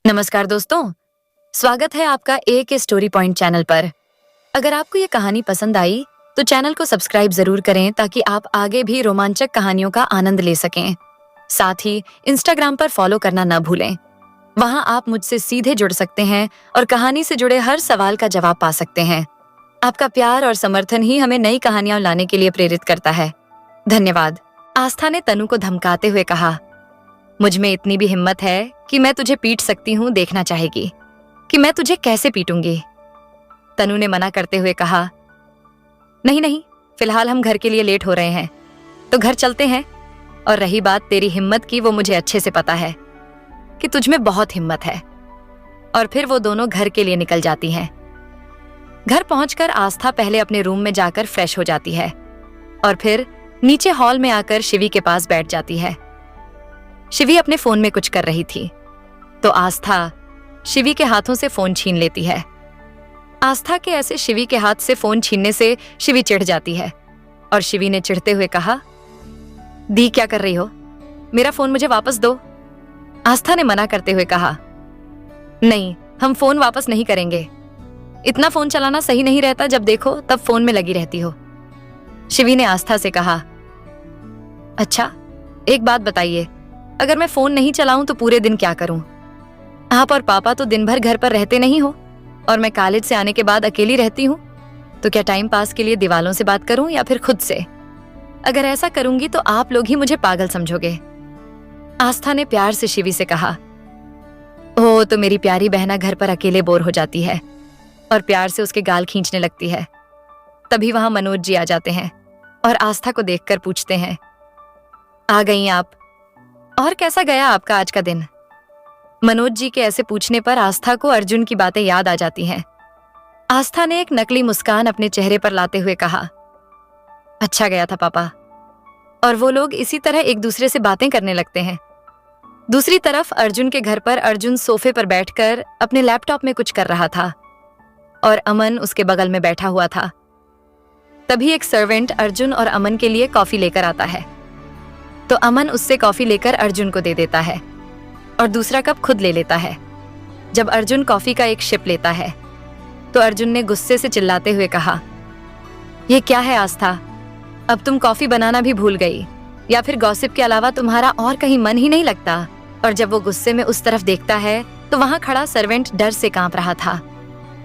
नमस्कार दोस्तों, स्वागत है आपका एक स्टोरी पॉइंट चैनल पर। अगर आपको ये कहानी पसंद आई तो चैनल को सब्सक्राइब जरूर करें ताकि आप आगे भी रोमांचक कहानियों का आनंद ले सकें। साथ ही इंस्टाग्राम पर फॉलो करना न भूलें। वहां आप मुझसे सीधे जुड़ सकते हैं और कहानी से जुड़े हर सवाल का जवाब पा सकते हैं। आपका प्यार और समर्थन ही हमें नई कहानियां लाने के लिए प्रेरित करता है। धन्यवाद। आस्था ने तनु को धमकाते हुए कहा, मुझ में इतनी भी हिम्मत है कि मैं तुझे पीट सकती हूँ। देखना चाहेगी कि मैं तुझे कैसे पीटूंगी? तनु ने मना करते हुए कहा, नहीं नहीं, फिलहाल हम घर के लिए लेट हो रहे हैं तो घर चलते हैं। और रही बात तेरी हिम्मत की, वो मुझे अच्छे से पता है कि तुझ में बहुत हिम्मत है। और फिर वो दोनों घर के लिए निकल जाती हैं। घर पहुंचकर आस्था पहले अपने रूम में जाकर फ्रेश हो जाती है और फिर नीचे हॉल में आकर शिवी के पास बैठ जाती है। शिवी अपने फोन में कुछ कर रही थी तो आस्था शिवी के हाथों से फोन छीन लेती है। आस्था के ऐसे शिवी के हाथ से फोन छीनने से शिवी चिढ़ जाती है और शिवी ने चिढ़ते हुए कहा, दी क्या कर रही हो? मेरा फोन मुझे वापस दो। आस्था ने मना करते हुए कहा, नहीं, हम फोन वापस नहीं करेंगे। इतना फोन चलाना सही नहीं रहता, जब देखो तब फोन में लगी रहती हो। शिवी ने आस्था से कहा, अच्छा एक बात बताइए, अगर मैं फोन नहीं चलाऊं तो पूरे दिन क्या करूं? आप और पापा तो दिन भर घर पर रहते नहीं हो और मैं कॉलेज से आने के बाद अकेली रहती हूं, तो क्या टाइम पास के लिए दीवालों से बात करूं या फिर खुद से? अगर ऐसा करूंगी तो आप लोग ही मुझे पागल समझोगे। आस्था ने प्यार से शिवी से कहा, ओ तो मेरी प्यारी बहना घर पर अकेले बोर हो जाती है और प्यार से उसके गाल खींचने लगती है। तभी वहां मनोज जी आ जाते हैं और आस्था को देखकर पूछते हैं, आ गई आप? और कैसा गया आपका आज का दिन? मनोज जी के ऐसे पूछने पर आस्था को अर्जुन की बातें याद आ जाती हैं। आस्था ने एक नकली मुस्कान अपने चेहरे पर लाते हुए कहा, अच्छा गया था पापा। और वो लोग इसी तरह एक दूसरे से बातें करने लगते हैं। दूसरी तरफ अर्जुन के घर पर अर्जुन सोफे पर बैठकर अपने लैपटॉप में कुछ कर रहा था और अमन उसके बगल में बैठा हुआ था। तभी एक सर्वेंट अर्जुन और अमन के लिए कॉफी लेकर आता है तो अमन उससे कॉफी लेकर अर्जुन को दे देता है और दूसरा कप खुद ले लेता है। जब अर्जुन कॉफी का एक शिप लेता है तो अर्जुन ने गुस्से से चिल्लाते हुए कहा, ये क्या है आस्था? अब तुम कॉफी बनाना भी भूल गई या फिर गॉसिप के अलावा तुम्हारा और कहीं मन ही नहीं लगता? और जब वो गुस्से में उस तरफ देखता है तो वहां खड़ा सर्वेंट डर से कांप रहा था।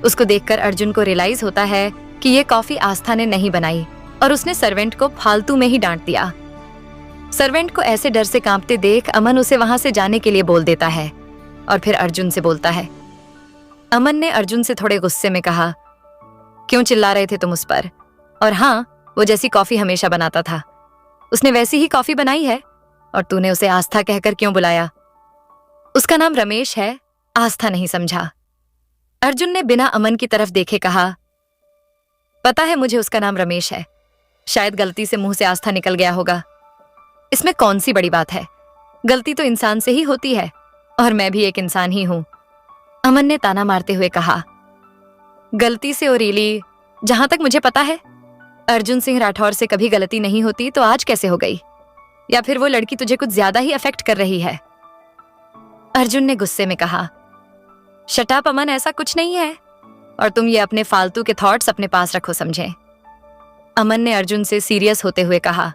उसको देखकर अर्जुन को रियलाइज होता है कि ये कॉफी आस्था ने नहीं बनाई और उसने सर्वेंट को फालतू में ही डांट दिया। सर्वेंट को ऐसे डर से कांपते देख अमन उसे वहां से जाने के लिए बोल देता है और फिर अर्जुन से बोलता है। अमन ने अर्जुन से थोड़े गुस्से में कहा, क्यों चिल्ला रहे थे तुम उस पर? और हाँ, वो जैसी कॉफी हमेशा बनाता था उसने वैसी ही कॉफी बनाई है और तूने उसे आस्था कहकर क्यों बुलाया? उसका नाम रमेश है, आस्था नहीं समझा। अर्जुन ने बिना अमन की तरफ देखे कहा, पता है मुझे उसका नाम रमेश है, शायद गलती से मुंह से आस्था निकल गया होगा। इसमें कौन सी बड़ी बात है? गलती तो इंसान से ही होती है और मैं भी एक इंसान ही हूं। अमन ने ताना मारते हुए कहा, गलती से? ओरीली, जहां तक मुझे पता है अर्जुन सिंह राठौर से कभी गलती नहीं होती, तो आज कैसे हो गई? या फिर वो लड़की तुझे कुछ ज्यादा ही अफेक्ट कर रही है? अर्जुन ने गुस्से में कहा, शट अप अमन, ऐसा कुछ नहीं है और तुम ये अपने फालतू के थॉट्स अपने पास रखो, समझे? अमन ने अर्जुन से सीरियस होते हुए कहा,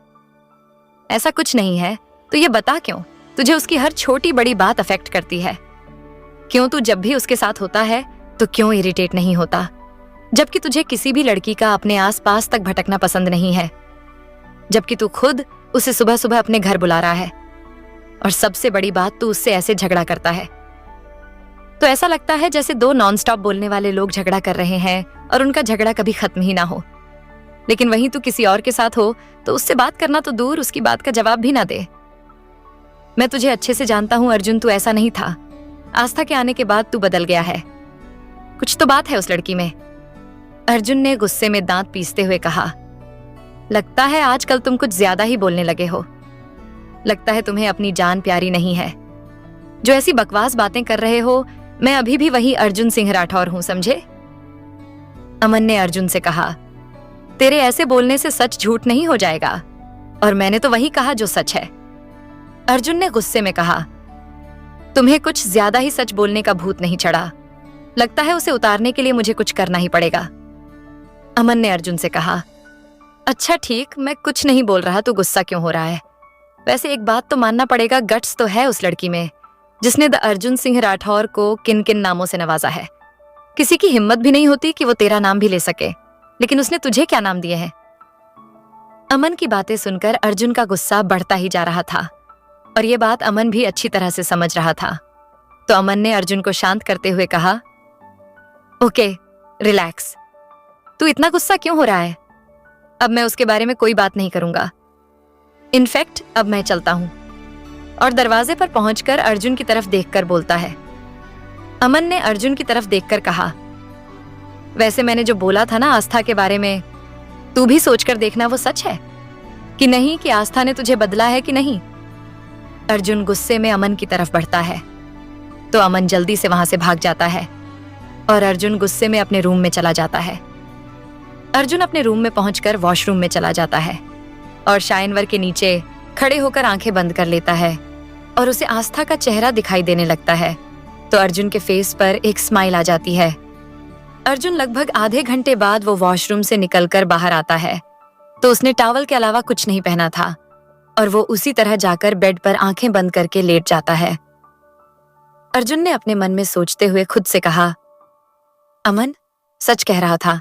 ऐसा कुछ नहीं है तो ये बता क्यों तुझे उसकी हर छोटी बड़ी बात अफेक्ट करती है? क्यों तू जब भी उसके साथ होता है तो क्यों इरिटेट नहीं होता, जबकि तुझे किसी भी लड़की का अपने आसपास तक भटकना पसंद नहीं है, जबकि तू खुद उसे सुबह सुबह अपने घर बुला रहा है और सबसे बड़ी बात, तू उससे ऐसे झगड़ा करता है तो ऐसा लगता है जैसे दो नॉनस्टॉप बोलने वाले लोग झगड़ा कर रहे हैं और उनका झगड़ा कभी खत्म ही ना हो। लेकिन वहीं तू किसी और के साथ हो तो उससे बात करना तो दूर, उसकी बात का जवाब भी ना दे। मैं तुझे अच्छे से जानता हूं अर्जुन, तू ऐसा नहीं था। आस्था के आने के बाद तू बदल गया है, कुछ तो बात है उस लड़की में। अर्जुन ने गुस्से में दांत पीसते हुए कहा, लगता है आजकल तुम कुछ ज्यादा ही बोलने लगे हो। लगता है तुम्हें अपनी जान प्यारी नहीं है। जो ऐसी बकवास बातें कर रहे हो, मैं अभी भी वही अर्जुन सिंह राठौर हूं, समझे? अमन ने अर्जुन से कहा, तेरे ऐसे बोलने से सच झूठ नहीं हो जाएगा और मैंने तो वही कहा जो सच है। अर्जुन ने गुस्से में कहा, तुम्हें कुछ ज्यादा ही सच बोलने का भूत नहीं चढ़ा? लगता है उसे उतारने के लिए मुझे कुछ करना ही पड़ेगा। अमन ने अर्जुन से कहा। अच्छा ठीक, मैं कुछ नहीं बोल रहा, तू गुस्सा क्यों हो रहा है? वैसे एक बात तो मानना पड़ेगा, गट्स तो है उस लड़की में जिसने द अर्जुन सिंह राठौर को किन किन नामों से नवाजा है। किसी की हिम्मत भी नहीं होती कि वो तेरा नाम भी ले सके, लेकिन उसने तुझे क्या नाम दिए हैं? अमन की बातें सुनकर अर्जुन का गुस्सा बढ़ता ही जा रहा था और ये बात अमन भी अच्छी तरह से समझ रहा था। तो अमन ने अर्जुन को शांत करते हुए कहा, ओके रिलैक्स, तू इतना गुस्सा क्यों हो रहा है? अब मैं उसके बारे में कोई बात नहीं करूंगा। इनफैक्ट अब मैं चलता हूं। और दरवाजे पर पहुंचकर अर्जुन की तरफ देखकर बोलता है। अमन ने अर्जुन की तरफ देखकर कहा, वैसे मैंने जो बोला था ना आस्था के बारे में, तू भी सोचकर देखना वो सच है कि नहीं, कि आस्था ने तुझे बदला है कि नहीं। अर्जुन गुस्से में अमन की तरफ बढ़ता है तो अमन जल्दी से वहां से भाग जाता है और अर्जुन गुस्से में अपने रूम में चला जाता है। अर्जुन अपने रूम में पहुंचकर वॉशरूम में चला जाता है और शाइनवर के नीचे खड़े होकर आंखें बंद कर लेता है और उसे आस्था का चेहरा दिखाई देने लगता है। तो अर्जुन के फेस पर एक स्माइल आ जाती है। अर्जुन लगभग आधे घंटे बाद वो वॉशरूम से निकलकर बाहर आता है तो उसने टॉवल के अलावा कुछ नहीं पहना था और वो उसी तरह जाकर बेड पर आंखें बंद करके लेट जाता है। अर्जुन ने अपने मन में सोचते हुए खुद से कहा, अमन सच कह रहा था,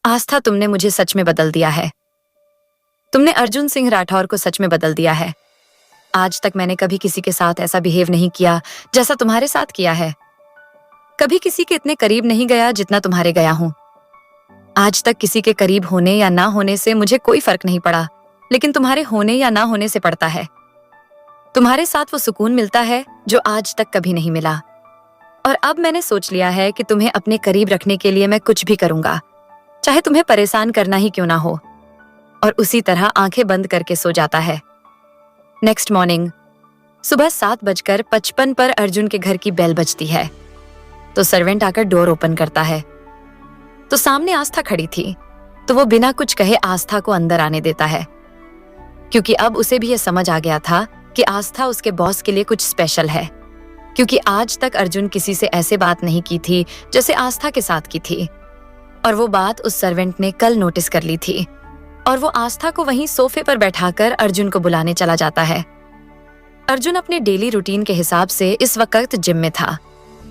आस्था तुमने मुझे सच में बदल दिया है। तुमने अर्जुन सिंह राठौर को सच में बदल दिया है। आज तक मैंने कभी किसी के साथ ऐसा बिहेव नहीं किया जैसा तुम्हारे साथ किया है। कभी किसी के इतने करीब नहीं गया जितना तुम्हारे गया हूं। आज तक किसी के करीब होने या ना होने से मुझे कोई फर्क नहीं पड़ा, लेकिन तुम्हारे होने या ना होने से पड़ता है। तुम्हारे साथ वो सुकून मिलता है जो आज तक कभी नहीं मिला। और अब मैंने सोच लिया है कि तुम्हें अपने करीब रखने के लिए मैं कुछ भी करूंगा, चाहे तुम्हें परेशान करना ही क्यों ना हो। और उसी तरह आंखें बंद करके सो जाता है। नेक्स्ट मॉर्निंग सुबह 7:55 पर अर्जुन के घर की बेल बजती है तो सर्वेंट आकर डोर ओपन करता है तो सामने आस्था खड़ी थी। तो वो बिना कुछ कहे आस्था को अंदर आने देता है, क्योंकि अब उसे भी ये समझ आ गया था कि आस्था उसके बॉस के लिए कुछ स्पेशल है, क्योंकि आज तक अर्जुन किसी से ऐसे बात नहीं की थी जैसे आस्था के साथ की थी। और वो बात उस सर्वेंट ने कल नोटिस कर ली थी और वो आस्था को वहीं सोफे पर बैठाकर अर्जुन को बुलाने चला जाता है। अर्जुन अपने डेली रूटीन के हिसाब से इस वक्त जिम में था।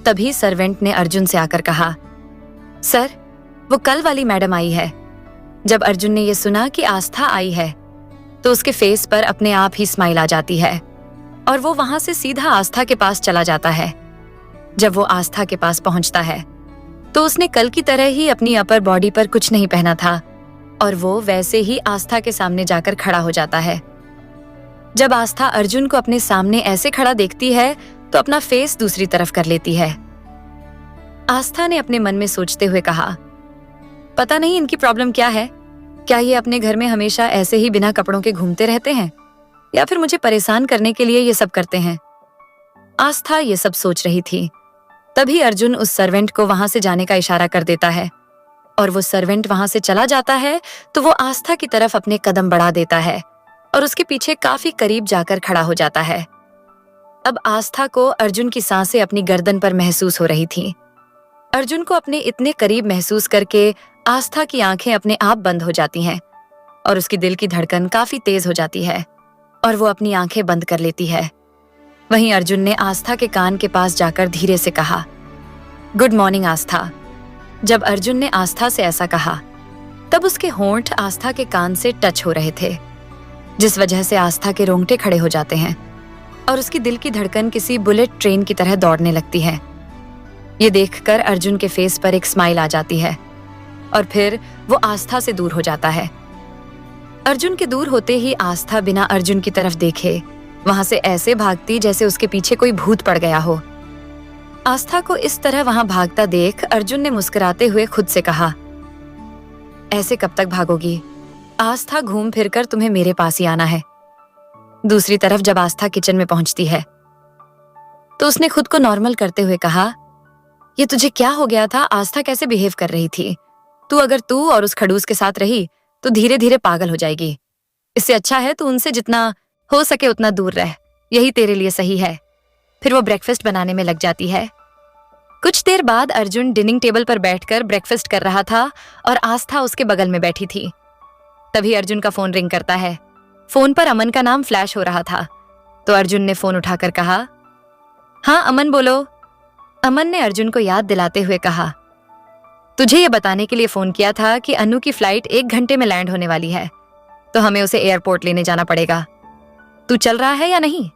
तभी सर्वेंट ने अर्जुन से आकर कहा, सर वो कल वाली मैडम आई है। जब अर्जुन ने ये सुना कि आस्था आई है तो उसके फेस पर अपने आप ही स्माइल आ जाती है और वो वहां से सीधा आस्था के पास चला जाता है। जब वो आस्था के पास पहुंचता है तो उसने कल की तरह ही अपनी अपर बॉडी पर कुछ नहीं पहना था और वो वैसे ही आस्था के सामने जाकर खड़ा हो जाता है। जब आस्था अर्जुन को अपने सामने ऐसे खड़ा देखती है तो अपना फेस दूसरी तरफ कर लेती है। आस्था ने अपने मन में सोचते हुए कहा, पता नहीं इनकी प्रॉब्लम क्या है। क्या ये अपने घर में हमेशा ऐसे ही बिना कपड़ों के घूमते रहते हैं या फिर मुझे परेशान करने के लिए ये सब करते हैं? आस्था ये सब सोच रही थी। तभी अर्जुन उस सर्वेंट को वहां से जाने का इशारा कर देता है और वो सर्वेंट वहां से चला जाता है तो वो आस्था की तरफ अपने कदम बढ़ा देता है और उसके पीछे काफी करीब जाकर खड़ा हो जाता है। अब आस्था को अर्जुन की सांसें अपनी गर्दन पर महसूस हो रही थी। अर्जुन को अपने इतने करीब महसूस करके आस्था की आंखें अपने आप बंद हो जाती हैं और उसकी दिल की धड़कन काफी तेज हो जाती है और वो अपनी आंखें बंद कर लेती है। वहीं अर्जुन ने आस्था के कान के पास जाकर धीरे से कहा, गुड मॉर्निंग आस्था। जब अर्जुन ने आस्था से ऐसा कहा तब उसके होंठ आस्था के कान से टच हो रहे थे, जिस वजह से आस्था के रोंगटे खड़े हो जाते हैं और उसकी दिल की धड़कन किसी बुलेट ट्रेन की तरह दौड़ने लगती है। ये देखकर अर्जुन के फेस पर एक स्माइल आ जाती है और फिर वो आस्था से दूर हो जाता है। अर्जुन के दूर होते ही आस्था बिना अर्जुन की तरफ देखे वहां से ऐसे भागती जैसे उसके पीछे कोई भूत पड़ गया हो। आस्था को इस तरह वहां भागता देख अर्जुन ने मुस्कुराते हुए खुद से कहा, ऐसे कब तक भागोगी? आस्था घूम फिरकर तुम्हें मेरे पास ही आना है। दूसरी तरफ जब आस्था किचन में पहुंचती है तो उसने खुद को नॉर्मल करते हुए कहा, ये तुझे क्या हो गया था? आस्था कैसे बिहेव कर रही थी? अगर तू और उस खड़ूस के साथ रही तो धीरे धीरे पागल हो जाएगी। इससे अच्छा है तू उनसे जितना हो सके उतना दूर रह, यही तेरे लिए सही है। फिर वो ब्रेकफास्ट बनाने में लग जाती है। कुछ देर बाद अर्जुन डिनिंग टेबल पर बैठकर ब्रेकफास्ट कर रहा था और आस्था उसके बगल में बैठी थी। तभी अर्जुन का फोन रिंग करता है। फोन पर अमन का नाम फ्लैश हो रहा था, तो अर्जुन ने फोन उठाकर कहा, हाँ अमन बोलो। अमन ने अर्जुन को याद दिलाते हुए कहा, तुझे ये बताने के लिए फोन किया था कि अनु की फ्लाइट 1 घंटे में लैंड होने वाली है, तो हमें उसे एयरपोर्ट लेने जाना पड़ेगा। तू चल रहा है या नहीं?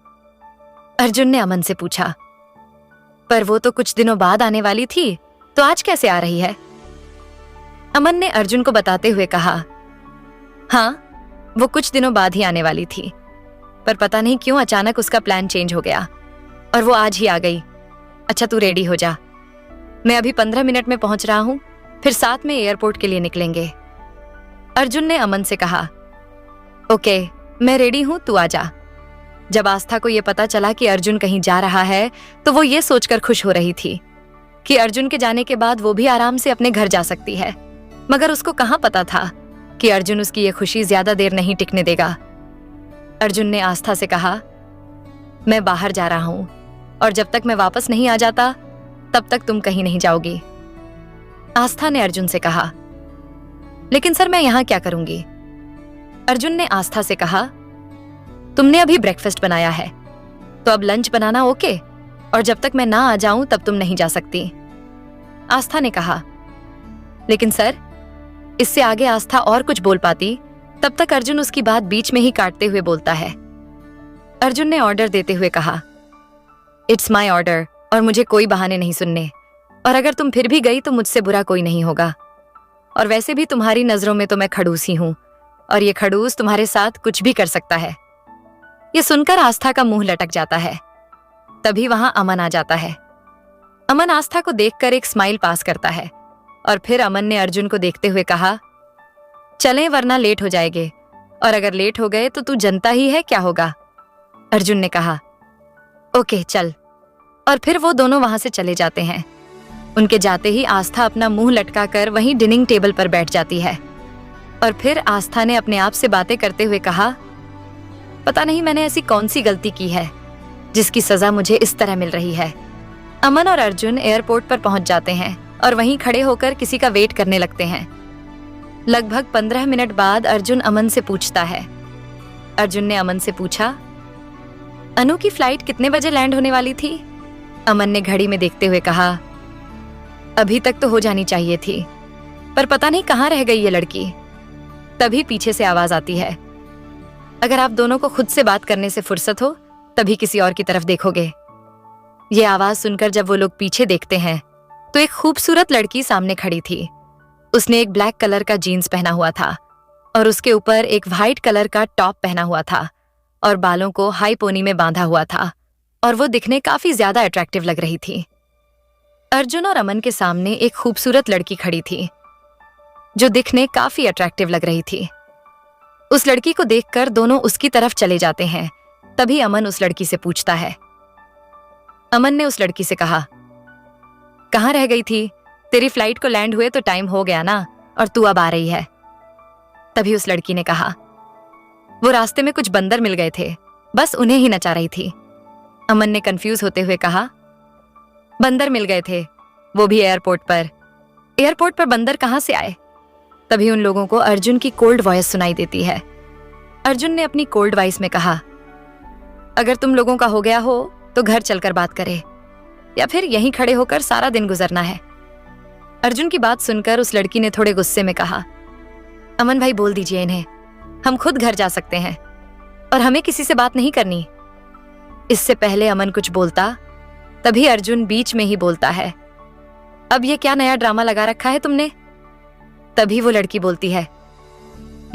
अर्जुन ने अमन से पूछा। पर वो तो कुछ दिनों बाद आने वाली थी, तो आज कैसे आ रही है? अमन ने अर्जुन को बताते हुए कहा, हाँ वो कुछ दिनों बाद ही आने वाली थी, पर पता नहीं क्यों अचानक उसका प्लान चेंज हो गया और वो आज ही आ गई। अच्छा तू रेडी हो जा, मैं अभी 15 मिनट में पहुंच रहा हूं, फिर साथ में एयरपोर्ट के लिए निकलेंगे। अर्जुन ने अमन से कहा, ओके मैं रेडी हूं, तू आ जा। जब आस्था को यह पता चला कि अर्जुन कहीं जा रहा है, तो वो ये सोचकर खुश हो रही थी कि अर्जुन के जाने के बाद वो भी आराम से अपने घर जा सकती है। मगर उसको कहां पता था कि अर्जुन उसकी ये खुशी ज्यादा देर नहीं टिकने देगा। अर्जुन ने आस्था से कहा, मैं बाहर जा रहा हूं और जब तक मैं वापस नहीं आ जाता तब तक तुम कहीं नहीं जाओगी। आस्था ने अर्जुन से कहा, लेकिन सर मैं यहां क्या करूंगी? अर्जुन ने आस्था से कहा, तुमने अभी ब्रेकफास्ट बनाया है, तो अब लंच बनाना ओके, और जब तक मैं ना आ जाऊं तब तुम नहीं जा सकती। आस्था ने कहा, लेकिन सर। इससे आगे आस्था और कुछ बोल पाती, तब तक अर्जुन उसकी बात बीच में ही काटते हुए बोलता है। अर्जुन ने ऑर्डर देते हुए कहा, इट्स माई ऑर्डर और मुझे कोई बहाने नहीं सुनने, और अगर तुम फिर भी गई तो मुझसे बुरा कोई नहीं होगा। और वैसे भी तुम्हारी नजरों में तो मैं खड़ूस ही हूं, और ये खड़ूस तुम्हारे साथ कुछ भी कर सकता है। ये सुनकर आस्था का मुंह लटक जाता है। तभी वहां अमन आ जाता है। अमन आस्था को देखकर एक स्माइल पास करता है और फिर अमन ने अर्जुन को देखते हुए कहा, चलें वरना लेट हो जाएंगे, और अगर लेट हो गए तो तू जनता ही है क्या होगा। अर्जुन ने कहा, ओके चल। और फिर वो दोनों वहां से चले जाते हैं। उनके जाते ही आस्था अपना मुंह लटकाकर वहीं डिनिंग टेबल पर बैठ जाती है। और फिर आस्था ने अपने आप से बातें करते हुए कहा, पता नहीं मैंने ऐसी कौन सी गलती की है जिसकी सजा मुझे इस तरह मिल रही है। अमन और अर्जुन एयरपोर्ट पर पहुंच जाते हैं और वहीं खड़े होकर किसी का वेट करने लगते हैं। लगभग 15 मिनट बाद अर्जुन अमन से पूछता है। अर्जुन ने अमन से पूछा, अनु की फ्लाइट कितने बजे लैंड होने वाली थी? अमन ने घड़ी में देखते हुए कहा, अभी तक तो हो जानी चाहिए थी, पर पता नहीं कहाँ रह गई ये लड़की। तभी पीछे से आवाज आती है, अगर आप दोनों को खुद से बात करने से फुर्सत हो तभी किसी और की तरफ देखोगे। ये आवाज सुनकर जब वो लोग पीछे देखते हैं तो एक खूबसूरत लड़की सामने खड़ी थी। उसने एक ब्लैक कलर का जीन्स पहना हुआ था और उसके ऊपर एक वाइट कलर का टॉप पहना हुआ था और बालों को हाई पोनी में बांधा हुआ था, और वो दिखने काफी ज्यादा अट्रैक्टिव लग रही थी। अर्जुन और अमन के सामने एक खूबसूरत लड़की खड़ी थी जो दिखने काफी अट्रैक्टिव लग रही थी। उस लड़की को देखकर दोनों उसकी तरफ चले जाते हैं। तभी अमन उस लड़की से पूछता है। अमन ने उस लड़की से कहा, कहाँ रह गई थी? तेरी फ्लाइट को लैंड हुए तो टाइम हो गया ना, और तू अब आ रही है। तभी उस लड़की ने कहा, वो रास्ते में कुछ बंदर मिल गए थे, बस उन्हें ही नचा रही थी। अमन ने कंफ्यूज होते हुए कहा, बंदर मिल गए थे, वो भी एयरपोर्ट पर? एयरपोर्ट पर बंदर कहाँ से आए? तभी उन लोगों को अर्जुन की कोल्ड वॉइस सुनाई देती है। अर्जुन ने अपनी कोल्ड वॉइस में कहा, अगर तुम लोगों का हो गया हो तो घर चलकर बात करें, या फिर यहीं खड़े होकर सारा दिन गुजरना है। अर्जुन की बात सुनकर उस लड़की ने थोड़े गुस्से में कहा, अमन भाई बोल दीजिए इन्हें, हम खुद घर जा सकते हैं और हमें किसी से बात नहीं करनी। इससे पहले अमन कुछ बोलता, तभी अर्जुन बीच में ही बोलता है, अब ये क्या नया ड्रामा लगा रखा है तुमने? तभी वो लड़की बोलती है,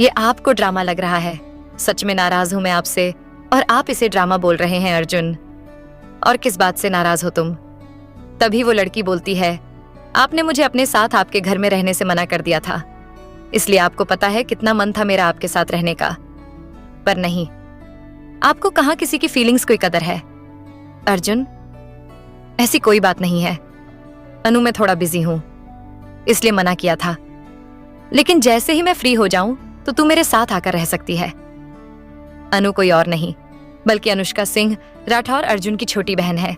ये आपको ड्रामा लग रहा है, सच में नाराज हूं मैं आपसे और आप इसे ड्रामा बोल रहे हैं अर्जुन। और किस बात से नाराज हो तुम? तभी वो लड़की बोलती है, आपने मुझे अपने साथ आपके घर में रहने से मना कर दिया था, इसलिए आपको पता है कितना मन था मेरा आपके साथ रहने का। पर नहीं, आपको कहाँ किसी की फीलिंग्स कोई कदर है। अर्जुन, ऐसी कोई बात नहीं है। अनु मैं थोड़ा बिजी हूं, इसलिए मना किया था, लेकिन जैसे ही मैं फ्री हो जाऊं तो तू मेरे साथ आकर रह सकती है। अनु कोई और नहीं बल्कि अनुष्का सिंह, राठौर अर्जुन की छोटी बहन है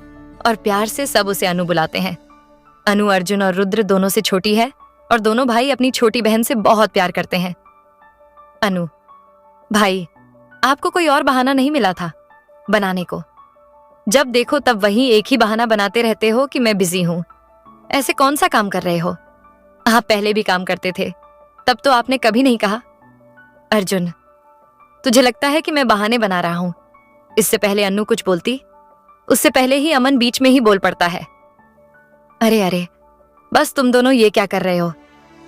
और प्यार से सब उसे अनु बुलाते हैं। अनु अर्जुन और रुद्र दोनों से छोटी है और दोनों भाई अपनी छोटी बहन से बहुत प्यार करते हैं। अनु, भाई, आपको कोई और बहाना नहीं मिला था बनाने को? जब देखो तब वही एक ही बहाना बनाते रहते हो कि मैं बिजी हूं। ऐसे कौन सा काम कर रहे हो? आप पहले भी काम करते थे, तब तो आपने कभी नहीं कहा। अर्जुन, तुझे लगता है कि मैं बहाने बना रहा हूं? इससे पहले अनु कुछ बोलती, उससे पहले ही अमन बीच में ही बोल पड़ता है। अरे अरे, बस तुम दोनों ये क्या कर रहे हो?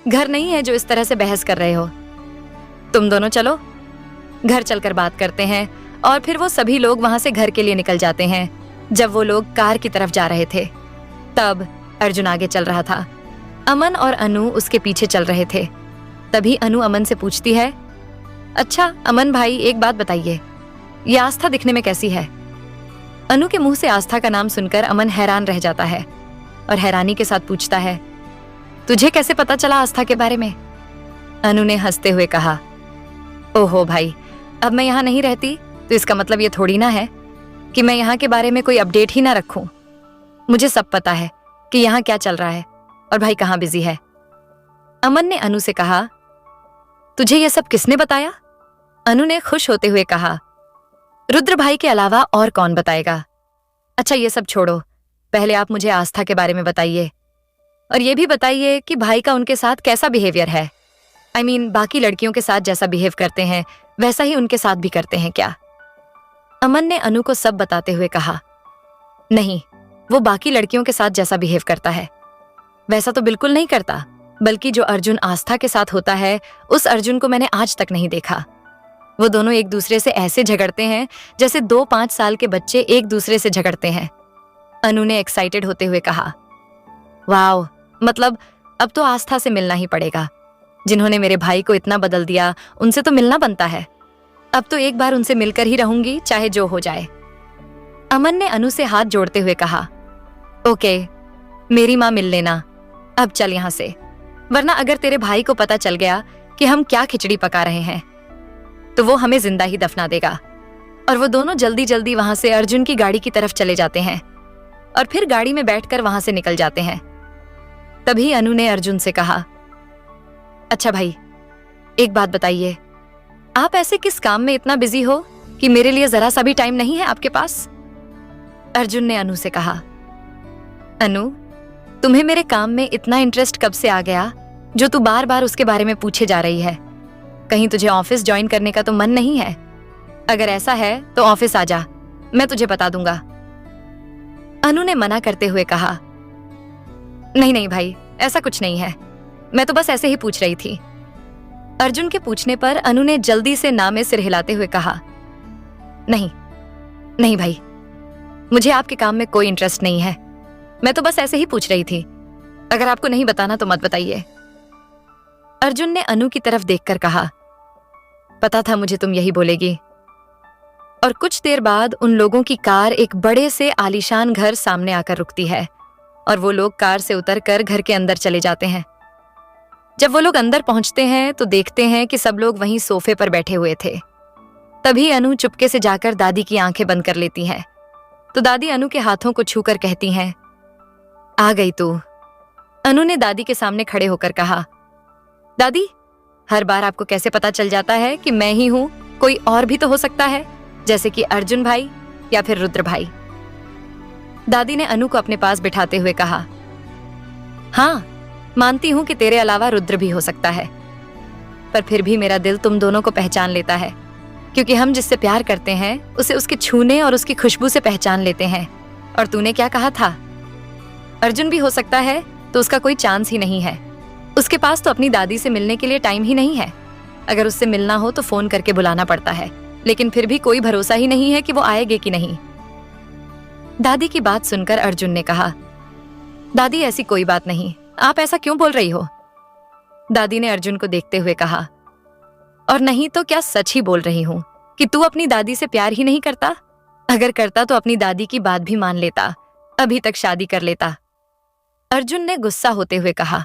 घर नहीं है जो इस तरह से बहस कर रहे हो। तुम दोनों चलो, घर चलकर बात करते हैं। और फिर वो सभी लोग वहां से घर के लिए निकल जाते हैं। जब वो लोग कार की तरफ जा रहे थे तब अर्जुन आगे चल रहा था। अमन और अनु उसके पीछे चल रहे थे। तभी अनु अमन से पूछती है, अच्छा अमन भाई, एक बात बताइए, ये आस्था दिखने में कैसी है? अनु के मुंह से आस्था का नाम सुनकर अमन हैरान रह जाता है और हैरानी के साथ पूछता है, तुझे कैसे पता चला आस्था के बारे में? अनु ने हंसते हुए कहा, ओहो भाई, अब मैं यहाँ नहीं रहती तो इसका मतलब ये थोड़ी ना है कि मैं यहाँ के बारे में कोई अपडेट ही ना रखूं। मुझे सब पता है कि यहाँ क्या चल रहा है और भाई कहाँ बिजी है। अमन ने अनु से कहा, तुझे ये सब किसने बताया? अनु ने खुश होते हुए कहा, रुद्र भाई के अलावा और कौन बताएगा? अच्छा ये सब छोड़ो, पहले आप मुझे आस्था के बारे में बताइए और ये भी बताइए कि भाई का उनके साथ कैसा बिहेवियर है। I mean, बाकी लड़कियों के साथ जैसा बिहेव करते हैं वैसा ही उनके साथ भी करते हैं क्या? अमन ने अनु को सब बताते हुए कहा, नहीं, वो बाकी लड़कियों के साथ जैसा बिहेव करता है वैसा तो बिल्कुल नहीं करता, बल्कि जो अर्जुन आस्था के साथ होता है उस अर्जुन को मैंने आज तक नहीं देखा। वो दोनों एक दूसरे से ऐसे झगड़ते हैं जैसे 2-5 साल के बच्चे एक दूसरे से झगड़ते हैं। अनु ने एक्साइटेड होते हुए कहा, वाओ, मतलब अब तो आस्था से मिलना ही पड़ेगा। जिन्होंने मेरे भाई को इतना बदल दिया उनसे तो मिलना बनता है। अब तो एक बार उनसे मिलकर ही रहूंगी, चाहे जो हो जाए। अमन ने अनु से हाथ जोड़ते हुए कहा, ओके, मेरी माँ मिल लेना, अब चल यहाँ से, वरना अगर तेरे भाई को पता चल गया कि हम क्या खिचड़ी पका रहे हैं तो वो हमें जिंदा ही दफना देगा। और वो दोनों जल्दी जल्दी वहां से अर्जुन की गाड़ी की तरफ चले जाते हैं और फिर गाड़ी में बैठकर वहां से निकल जाते हैं। तभी अनु ने अर्जुन से कहा, अच्छा भाई, एक बात बताइए, आप ऐसे किस काम में इतना बिजी हो कि मेरे लिए जरा सा भी टाइम नहीं है आपके पास? अर्जुन ने अनु से कहा, अनु, तुम्हें मेरे काम में इतना इंटरेस्ट कब से आ गया जो तू बार बार उसके बारे में पूछे जा रही है? कहीं तुझे ऑफिस ज्वाइन करने का तो मन नहीं है? अगर ऐसा है तो ऑफिस आ जा, मैं तुझे बता दूंगा। अनु ने मना करते हुए कहा, नहीं नहीं भाई, ऐसा कुछ नहीं है, मैं तो बस ऐसे ही पूछ रही थी। अर्जुन के पूछने पर अनु ने जल्दी से ना में सिर हिलाते हुए कहा, नहीं नहीं भाई, मुझे आपके काम में कोई इंटरेस्ट नहीं है, मैं तो बस ऐसे ही पूछ रही थी। अगर आपको नहीं बताना तो मत बताइए। अर्जुन ने अनु की तरफ देखकर कहा, पता था मुझे तुम यही बोलेगी। और कुछ देर बाद उन लोगों की कार एक बड़े से आलीशान घर सामने आकर रुकती है और वो लोग कार से उतरकर घर के अंदर चले जाते हैं। जब वो लोग अंदर पहुंचते हैं तो देखते हैं कि सब लोग वहीं सोफे पर बैठे हुए थे। तभी अनु चुपके से जाकर दादी की आंखें बंद कर लेती हैं तो दादी अनु के हाथों को छूकर कहती हैं, आ गई तू। अनु ने दादी के सामने खड़े होकर कहा, दादी, हर बार आपको कैसे पता चल जाता है कि मैं ही हूं? कोई और भी तो हो सकता है, जैसे कि अर्जुन भाई या फिर रुद्र भाई। दादी ने अनु को अपने पास बिठाते हुए कहा, हाँ, मानती हूं कि तेरे अलावा रुद्र भी हो सकता है, पर फिर भी मेरा दिल तुम दोनों को पहचान लेता है, क्योंकि हम जिससे प्यार करते हैं उसे उसके छूने और उसकी खुशबू से पहचान लेते हैं। और तूने क्या कहा था? अर्जुन भी हो सकता है तो उसका कोई चांस ही नहीं है। उसके पास तो अपनी दादी से मिलने के लिए टाइम ही नहीं है। अगर उससे मिलना हो तो फोन करके बुलाना पड़ता है, लेकिन फिर भी कोई भरोसा ही नहीं है कि वो आएगी कि नहीं। दादी की बात सुनकर अर्जुन ने कहा, दादी ऐसी कोई बात नहीं, आप ऐसा क्यों बोल रही हो? दादी ने अर्जुन को देखते हुए कहा, और नहीं तो क्या सच ही बोल रही हूं कि तू अपनी दादी से प्यार ही नहीं करता? अगर करता तो अपनी दादी की बात भी मान लेता, अभी तक शादी कर लेता। अर्जुन ने गुस्सा होते हुए कहा,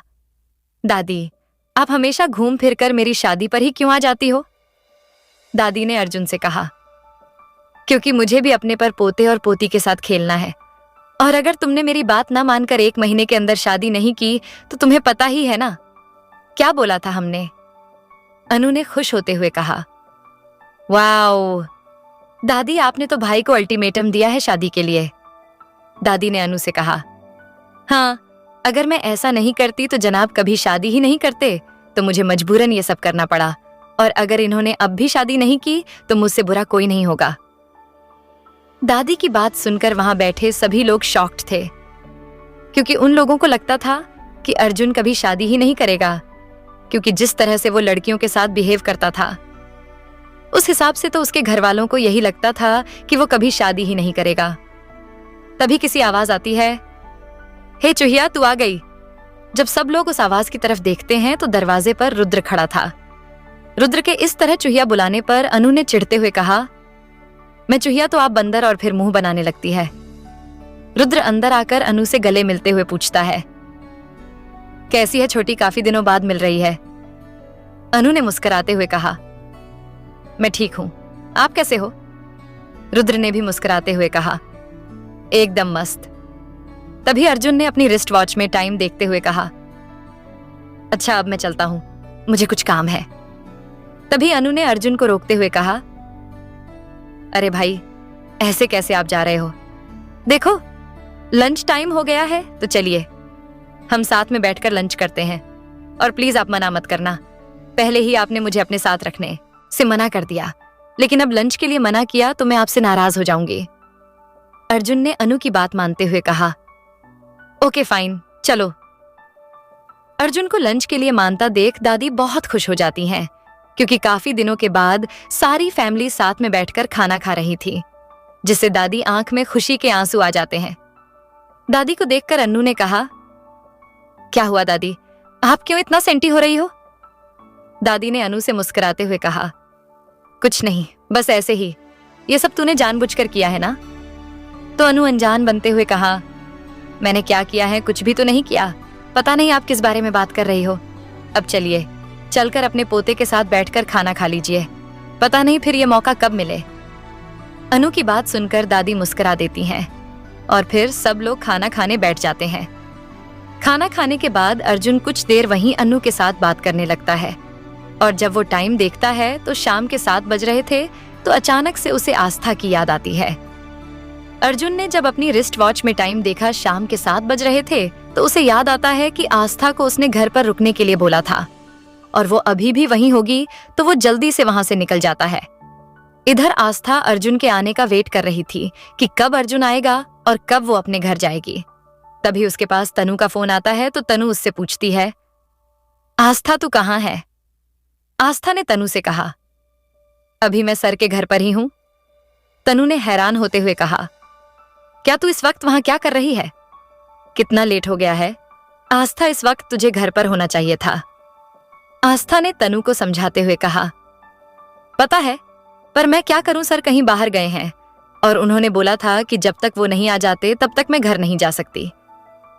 दादी, आप हमेशा घूम फिरकर मेरी शादी पर ही क्यों आ जाती हो? दादी ने अर्जुन से कहा, क्योंकि मुझे भी अपने पर पोते और पोती के साथ खेलना है। और अगर तुमने मेरी बात ना मानकर 1 महीने के अंदर शादी नहीं की तो तुम्हें पता ही है ना क्या बोला था हमने। अनु ने खुश होते हुए कहा, वाओ दादी, आपने तो भाई को अल्टीमेटम दिया है शादी के लिए। दादी ने अनु से कहा, हाँ, अगर मैं ऐसा नहीं करती तो जनाब कभी शादी ही नहीं करते, तो मुझे मजबूरन ये सब करना पड़ा। और अगर इन्होंने अब भी शादी नहीं की तो मुझसे बुरा कोई नहीं होगा। दादी की बात सुनकर वहां बैठे सभी लोग शॉक्ड थे, क्योंकि उन लोगों को लगता था कि अर्जुन कभी शादी ही नहीं करेगा, क्योंकि जिस तरह से वो लड़कियों के साथ बिहेव करता था उस हिसाब से तो उसके घर वालों को यही लगता था कि वो कभी शादी ही नहीं करेगा। तभी किसी आवाज आती है, हे चूहिया, तू आ गई। जब सब लोग उस आवाज की तरफ देखते हैं तो दरवाजे पर रुद्र खड़ा था। रुद्र के इस तरह चूहिया बुलाने पर अनु ने चिढ़ते हुए कहा, मैं चूहिया तो आप बंदर, और फिर मुंह बनाने लगती है। रुद्र अंदर आकर अनु से गले मिलते हुए पूछता है, कैसी है छोटी, काफी दिनों बाद मिल रही है। अनु ने मुस्कुराते हुए कहा, मैं ठीक हूं, आप कैसे हो? रुद्र ने भी मुस्कुराते हुए कहा, एकदम मस्त। तभी अर्जुन ने अपनी रिस्ट वॉच में टाइम देखते हुए कहा, अच्छा अब मैं चलता हूं, मुझे कुछ काम है। तभी अनु ने अर्जुन को रोकते हुए कहा, अरे भाई, ऐसे कैसे आप जा रहे हो? देखो लंच टाइम हो गया है, तो चलिए हम साथ में बैठकर लंच करते हैं। और प्लीज आप मना मत करना, पहले ही आपने मुझे अपने साथ रखने से मना कर दिया, लेकिन अब लंच के लिए मना किया तो मैं आपसे नाराज हो जाऊंगी। अर्जुन ने अनु की बात मानते हुए कहा, ओके फाइन, चलो। अर्जुन को लंच के लिए मानता देख दादी बहुत खुश हो जाती हैं, क्योंकि काफी दिनों के बाद सारी फैमिली साथ में बैठकर खाना खा रही थी, जिससे दादी आंख में खुशी के आंसू आ जाते हैं। दादी को देखकर अन्नू ने कहा, क्या हुआ दादी, आप क्यों इतना सेंटी हो रही हो? दादी ने अनु से मुस्कुराते हुए कहा, कुछ नहीं, बस ऐसे ही, ये सब तूने जानबूझकर किया है ना? तो अनु अनजान बनते हुए कहा, मैंने क्या किया है? कुछ भी तो नहीं किया, पता नहीं आप किस बारे में बात कर रही हो। अब चलिए चलकर अपने पोते के साथ बैठकर खाना खा लीजिए, पता नहीं फिर ये मौका कब मिले। अनु की बात सुनकर दादी मुस्कुरा देती हैं और फिर सब लोग खाना खाने बैठ जाते हैं। खाना खाने के बाद अर्जुन कुछ देर वहीं अनु के साथ बात करने लगता है, और जब वो टाइम देखता है तो शाम के 7 बज रहे थे, तो अचानक से उसे आस्था की याद आती है। अर्जुन ने जब अपनी रिस्ट वॉच में टाइम देखा शाम के 7 बज रहे थे, तो उसे याद आता है कि आस्था को उसने घर पर रुकने के लिए बोला था, और वो अभी भी वहीं होगी, तो वो जल्दी से वहां से निकल जाता है। इधर आस्था अर्जुन के आने का वेट कर रही थी कि कब अर्जुन आएगा और कब वो अपने घर जाएगी। तभी उसके पास तनु का फोन आता है, तो तनु उससे पूछती है, आस्था तू कहाँ है? आस्था ने तनु से कहा, अभी मैं सर के घर पर ही हूं। तनु ने हैरान होते हुए कहा, क्या तू इस वक्त वहां क्या कर रही है? कितना लेट हो गया है? आस्था, इस वक्त तुझे घर पर होना चाहिए था। आस्था ने तनु को समझाते हुए कहा, पता है, पर मैं क्या करूं सर, कहीं बाहर गए हैं और उन्होंने बोला था कि जब तक वो नहीं आ जाते तब तक मैं घर नहीं जा सकती।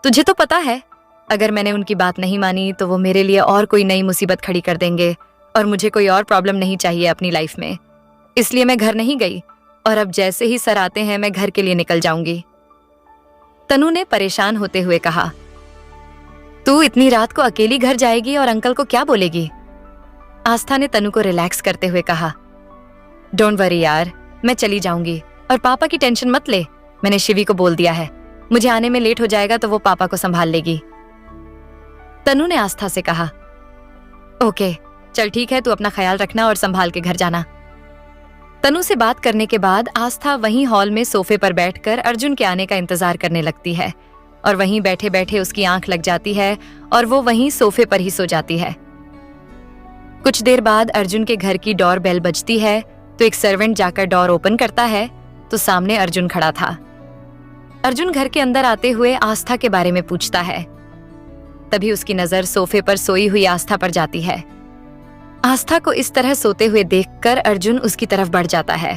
तुझे तो पता है, अगर मैंने उनकी बात नहीं मानी तो वो मेरे लिए और कोई नई मुसीबत खड़ी कर देंगे, और मुझे कोई और प्रॉब्लम नहीं चाहिए अपनी लाइफ में। इसलिए मैं घर नहीं गई, और अब जैसे ही सर आते हैं मैं घर के लिए निकल जाऊंगी। तनु ने परेशान होते हुए कहा, तू इतनी रात को अकेली घर जाएगी और अंकल को क्या बोलेगी? आस्था ने तनु को रिलैक्स करते हुए कहा, डोंट वरी यार, मैं चली जाऊंगी, और पापा की टेंशन मत ले, मैंने शिवी को बोल दिया है, मुझे आने में लेट हो जाएगा तो वो पापा को संभाल लेगी। तनु ने आस्था से कहा, ओके चल ठीक है, तू अपना ख्याल रखना और संभाल के घर जाना। तनु से बात करने के बाद आस्था वहीं हॉल में सोफे पर बैठकर अर्जुन के आने का इंतजार करने लगती है, और वहीं बैठे बैठे उसकी आंख लग जाती है और वो वहीं सोफे पर ही सो जाती है। कुछ देर बाद अर्जुन के घर की डोर बेल बजती है, तो एक सर्वेंट जाकर डोर ओपन करता है, तो सामने अर्जुन खड़ा था। अर्जुन घर के अंदर आते हुए आस्था के बारे में पूछता है। तभी उसकी नजर सोफे पर सोई हुई आस्था पर जाती है। आस्था को इस तरह सोते हुए देखकर अर्जुन उसकी तरफ बढ़ जाता है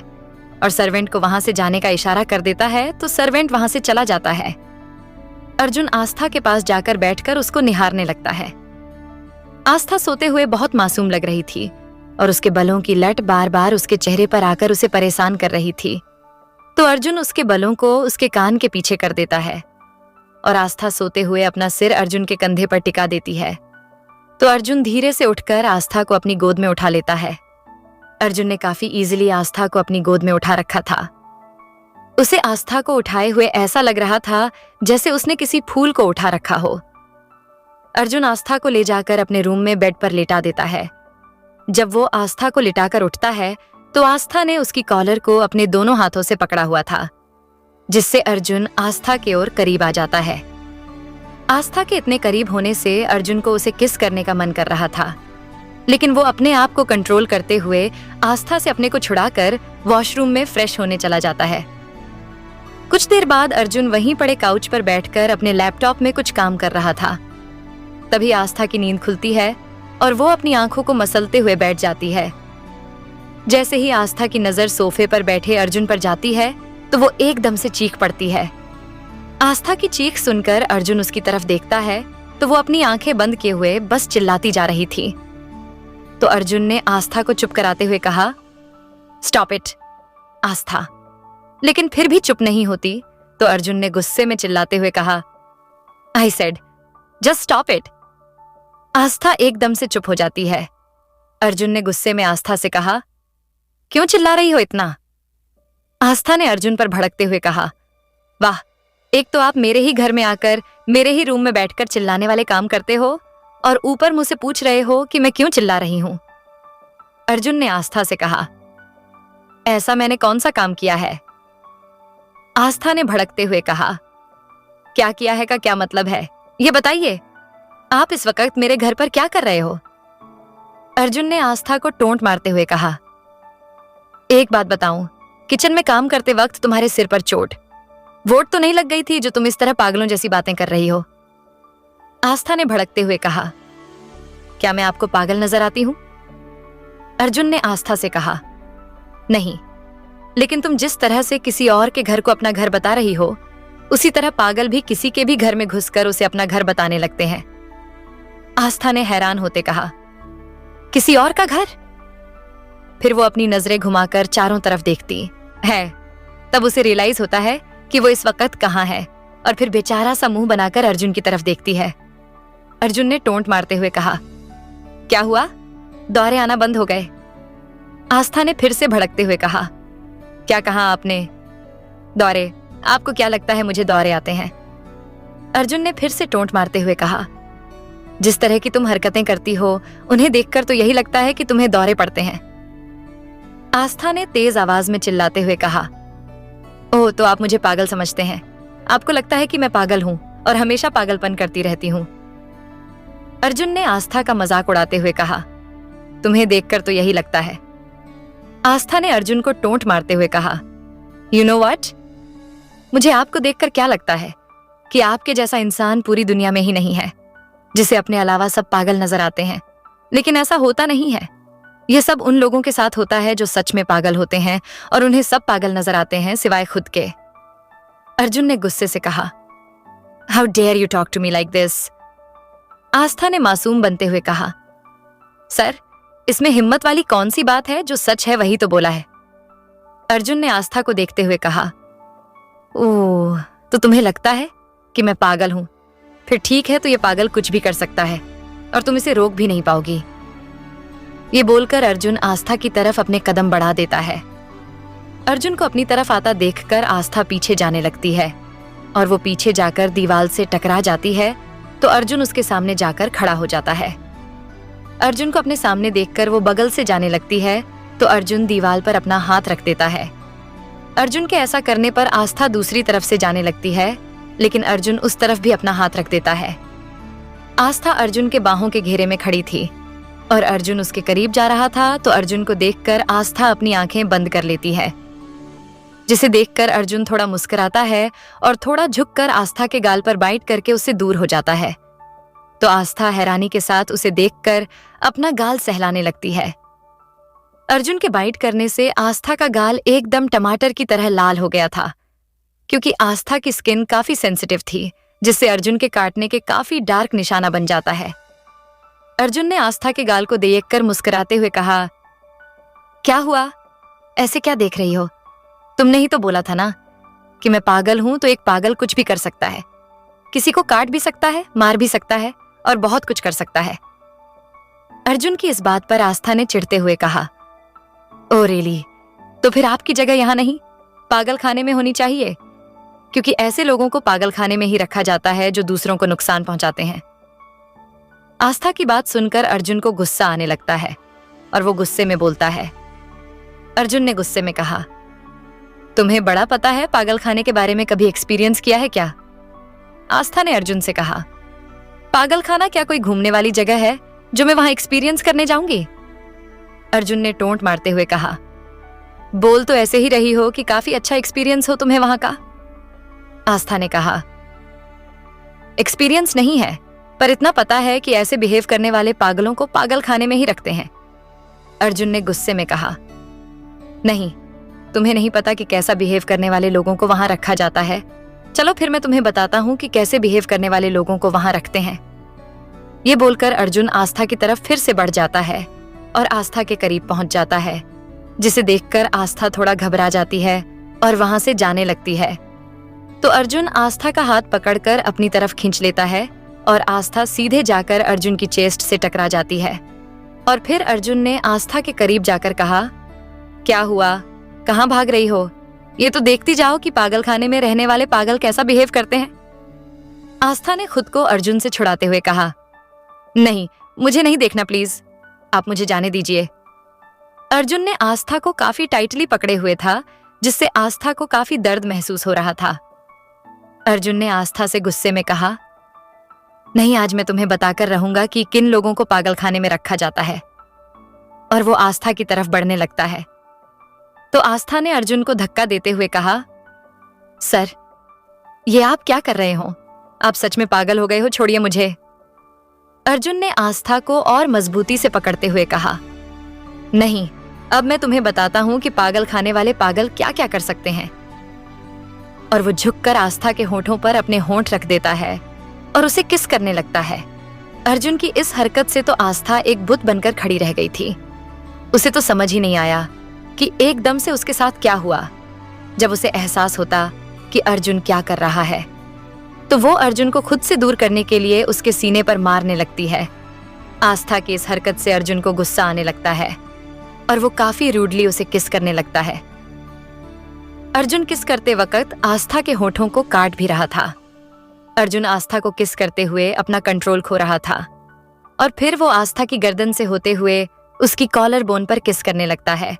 और सर्वेंट को वहां से जाने का इशारा कर देता है, तो सर्वेंट वहां से चला जाता है। अर्जुन आस्था के पास जाकर बैठकर उसको निहारने लगता है। आस्था सोते हुए बहुत मासूम लग रही थी और उसके बलों की लट बार बार उसके चेहरे पर आकर उसे परेशान कर रही थी। तो अर्जुन उसके बलों को उसके कान के पीछे कर देता है और आस्था सोते हुए अपना सिर अर्जुन के कंधे पर टिका देती है। तो अर्जुन धीरे से उठकर आस्था को अपनी गोद में उठा लेता है। अर्जुन ने काफी इजीली आस्था को अपनी गोद में उठा रखा था। उसे आस्था को उठाए हुए ऐसा लग रहा था जैसे उसने किसी फूल को उठा रखा हो। अर्जुन आस्था को ले जाकर अपने रूम में बेड पर लेटा देता है। जब वो आस्था को लिटाकर उठता है तो आस्था ने उसकी कॉलर को अपने दोनों हाथों से पकड़ा हुआ था, जिससे अर्जुन आस्था की ओर करीब आ जाता है। आस्था के इतने करीब होने से अर्जुन को उसे किस करने का मन कर रहा था, लेकिन वो अपने आप को कंट्रोल करते हुए आस्था से अपने को छुड़ाकर वॉशरूम में फ्रेश होने चला जाता है। कुछ देर बाद अर्जुन वहीं पड़े काउच पर बैठकर अपने लैपटॉप में कुछ काम कर रहा था। तभी आस्था की नींद खुलती है और वो अपनी आंखों को मसलते हुए बैठ जाती है। जैसे ही आस्था की नजर सोफे पर बैठे अर्जुन पर जाती है तो वो एकदम से चीख पड़ती है। आस्था की चीख सुनकर अर्जुन उसकी तरफ देखता है तो वो अपनी आंखें बंद किए हुए बस चिल्लाती जा रही थी। तो अर्जुन ने आस्था को चुप कराते हुए कहा, स्टॉप इट आस्था। लेकिन फिर भी चुप नहीं होती तो अर्जुन ने गुस्से में चिल्लाते हुए कहा, I said just stop it. Aastha एकदम से चुप हो जाती है। अर्जुन ने गुस्से में आस्था से कहा, क्यों चिल्ला रही हो इतना? आस्था ने अर्जुन पर भड़कते हुए कहा, वाह, एक तो आप मेरे ही घर में आकर मेरे ही रूम में बैठकर चिल्लाने वाले काम करते हो और ऊपर मुझसे पूछ रहे हो कि मैं क्यों चिल्ला रही हूं। अर्जुन ने आस्था से कहा, ऐसा मैंने कौन सा काम किया है? आस्था ने भड़कते हुए कहा, क्या किया है का क्या मतलब है, ये बताइए। आप इस वक्त मेरे घर पर क्या कर रहे हो? अर्जुन ने आस्था को टोंट मारते हुए कहा, एक बात बताऊं, किचन में काम करते वक्त तुम्हारे सिर पर चोट वोट तो नहीं लग गई थी जो तुम इस तरह पागलों जैसी बातें कर रही हो? आस्था ने भड़कते हुए कहा, क्या मैं आपको पागल नजर आती हूं? अर्जुन ने आस्था से कहा, नहीं, लेकिन तुम जिस तरह से किसी और के घर को अपना घर बता रही हो उसी तरह पागल भी किसी के भी घर में घुसकर उसे अपना घर बताने लगते हैं। आस्था ने हैरान होते कहा, किसी और का घर? फिर वो अपनी नजरें घुमाकर चारों तरफ देखती है। तब उसे रियलाइज होता है कि वो इस वक्त कहाँ है और फिर बेचारा सा मुंह बनाकर अर्जुन की तरफ देखती है। अर्जुन ने टोंट मारते हुए कहा, क्या हुआ, दौरे आना बंद हो गए? आस्था ने फिर से भड़कते हुए कहा, क्या कहा आपने? दौरे? आपको क्या लगता है मुझे दौरे आते हैं? अर्जुन ने फिर से टोंट मारते हुए कहा, जिस तरह की तुम हरकतें करती हो उन्हें देखकर तो यही लगता है कि तुम्हें दौरे पड़ते हैं। आस्था ने तेज आवाज में चिल्लाते हुए कहा, ओह, तो आप मुझे पागल समझते हैं? आपको लगता है कि मैं पागल हूं और हमेशा पागलपन करती रहती हूं। अर्जुन ने आस्था का मजाक उड़ाते हुए कहा, तुम्हें देखकर तो यही लगता है। आस्था ने अर्जुन को टोंट मारते हुए कहा, यू नो व्हाट, मुझे आपको देखकर क्या लगता है कि आपके जैसा इंसान पूरी दुनिया में ही नहीं है जिसे अपने अलावा सब पागल नजर आते हैं। लेकिन ऐसा होता नहीं है। यह सब उन लोगों के साथ होता है जो सच में पागल होते हैं और उन्हें सब पागल नजर आते हैं सिवाय खुद के। अर्जुन ने गुस्से से कहा, how dare you talk to me like this? Aastha ने मासूम बनते हुए कहा, सर, इसमें हिम्मत वाली कौन सी बात है? जो सच है वही तो बोला है। अर्जुन ने आस्था को देखते हुए कहा, ओह, तो तुम्हें लगता है कि मैं पागल हूं? फिर ठीक है, तो ये पागल कुछ भी कर सकता है और तुम इसे रोक भी नहीं पाओगी। ये बोलकर अर्जुन आस्था की तरफ अपने कदम बढ़ा देता है। अर्जुन को अपनी तरफ आता देखकर आस्था पीछे जाने लगती है और वो पीछे जाकर दीवार से टकरा जाती है तो अर्जुन उसके सामने जाकर खड़ा हो जाता है। अर्जुन को अपने सामने देखकर वो बगल से जाने लगती है तो अर्जुन दीवार पर अपना हाथ रख देता है। अर्जुन के ऐसा करने पर आस्था दूसरी तरफ से जाने लगती है, लेकिन अर्जुन उस तरफ भी अपना हाथ रख देता है। आस्था अर्जुन के बाहों के घेरे में खड़ी थी और अर्जुन उसके करीब जा रहा था तो अर्जुन को देखकर आस्था अपनी आंखें बंद कर लेती है, जिसे देखकर अर्जुन थोड़ा मुस्कुराता है और थोड़ा झुककर आस्था के गाल पर बाइट करके उससे दूर हो जाता है। तो आस्था हैरानी के साथ उसे देखकर अपना गाल सहलाने लगती है। अर्जुन के बाइट करने से आस्था का गाल एकदम टमाटर की तरह लाल हो गया था, क्योंकि आस्था की स्किन काफी सेंसिटिव थी, जिससे अर्जुन के काटने के काफी डार्क निशाना बन जाता है। अर्जुन ने आस्था के गाल को देखकर मुस्कुराते हुए कहा, क्या हुआ, ऐसे क्या देख रही हो? तुमने ही तो बोला था ना कि मैं पागल हूं, तो एक पागल कुछ भी कर सकता है, किसी को काट भी सकता है, मार भी सकता है और बहुत कुछ कर सकता है। अर्जुन की इस बात पर आस्था ने चिढ़ते हुए कहा, ओ रियली, तो फिर आपकी जगह यहां नहीं, पागल खाने में होनी चाहिए, क्योंकि ऐसे लोगों को पागल खाने में ही रखा जाता है जो दूसरों को नुकसान पहुंचाते हैं। आस्था की बात सुनकर अर्जुन को गुस्सा आने लगता है और वो गुस्से में बोलता है। अर्जुन ने गुस्से में कहा, तुम्हें बड़ा पता है पागल खाने के बारे में, कभी एक्सपीरियंस किया है क्या? आस्था ने अर्जुन से कहा, पागल खाना क्या कोई घूमने वाली जगह है जो मैं वहां एक्सपीरियंस करने जाऊंगी? अर्जुन ने टोंट मारते हुए कहा, बोल तो ऐसे ही रही हो कि काफी अच्छा एक्सपीरियंस हो तुम्हें वहां का। आस्था ने कहा, एक्सपीरियंस नहीं है, पर इतना पता है कि ऐसे बिहेव करने वाले पागलों को पागल खाने में ही रखते हैं। अर्जुन ने गुस्से में कहा, नहीं, तुम्हें नहीं पता कि कैसा बिहेव करने वाले लोगों को वहां रखा जाता है। चलो फिर मैं तुम्हें बताता हूं कि कैसे बिहेव करने वाले लोगों को वहां रखते हैं। ये बोलकर अर्जुन आस्था की तरफ फिर से बढ़ जाता है और आस्था के करीब पहुंच जाता है, जिसे देखकर आस्था थोड़ा घबरा जाती है और वहां से जाने लगती है। तो अर्जुन आस्था का हाथ पकड़कर अपनी तरफ खींच लेता है और आस्था सीधे जाकर अर्जुन की चेस्ट से टकरा जाती है। और फिर अर्जुन ने आस्था के करीब जाकर कहा, क्या हुआ, कहां भाग रही हो? ये तो देखती जाओ कि पागल खाने में रहने वाले पागल कैसा बिहेव करते हैं। आस्था ने खुद को अर्जुन से छुड़ाते हुए कहा, नहीं, मुझे नहीं देखना प्लीज, आप मुझे जाने दीजिए। अर्जुन ने आस्था को काफी टाइटली पकड़े हुए था, जिससे आस्था को काफी दर्द महसूस हो रहा था। अर्जुन ने आस्था से गुस्से में कहा, नहीं, आज मैं तुम्हें बताकर रहूंगा कि किन लोगों को पागल खाने में रखा जाता है। और वो आस्था की तरफ बढ़ने लगता है। तो आस्था ने अर्जुन को धक्का देते हुए कहा, सर, ये आप क्या कर रहे हो? आप सच में पागल हो गए हो, छोड़िए मुझे। अर्जुन ने आस्था को और मजबूती से पकड़ते हुए कहा, नहीं, अब मैं तुम्हें बताता हूं कि पागल खाने वाले पागल क्या क्या कर सकते हैं। और वो झुककर आस्था के होठों पर अपने होंठ रख देता है और उसे किस करने लगता है। अर्जुन की इस हरकत से तो आस्था एक बुत बनकर खड़ी रह गई थी। उसे तो समझ ही नहीं आया कि एकदम से उसके साथ क्या हुआ। जब उसे एहसास होता कि अर्जुन क्या कर रहा है, तो वो अर्जुन को खुद से दूर करने के लिए उसके सीने पर मारने लगती है। आस्था की इस हरकत से अर्जुन को गुस्सा आने लगता है और वो काफी रूडली उसे किस करने लगता है। अर्जुन किस करते वक्त आस्था के होठों को काट भी रहा था। अर्जुन आस्था को किस करते हुए अपना कंट्रोल खो रहा था और फिर वो आस्था की गर्दन से होते हुए उसकी कॉलर बोन पर किस करने लगता है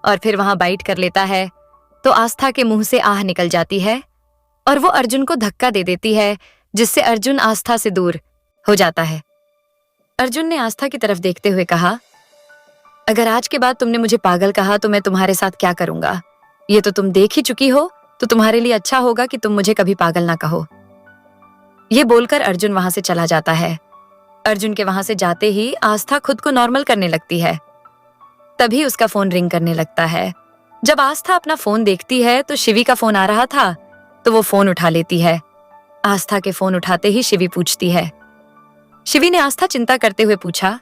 और फिर वहां बाइट कर लेता है। तो आस्था के मुंह से आह निकल जाती है और वो अर्जुन को धक्का दे देती है, जिससे अर्जुन आस्था से दूर हो जाता है। अर्जुन ने आस्था की तरफ देखते हुए कहा, अगर आज के बाद तुमने मुझे पागल कहा तो मैं तुम्हारे साथ क्या करूंगा? ये तो तुम देख ही चुकी हो, तो तुम्हारे लिए अच्छा होगा कि तुम मुझे कभी पागल ना कहो। ये बोलकर अर्जुन वहां से चला जाता है। अर्जुन के वहां से जाते ही आस्था खुद को नॉर्मल करने लगती है। तभी उसका फोन रिंग करने लगता है। जब आस्था अपना फोन देखती है तो शिवी का फोन आ रहा था, तो वो फोन उठा लेती है। आस्था के फोन उठाते ही शिवी पूछती है। शिवी ने आस्था चिंता करते हुए पूछा,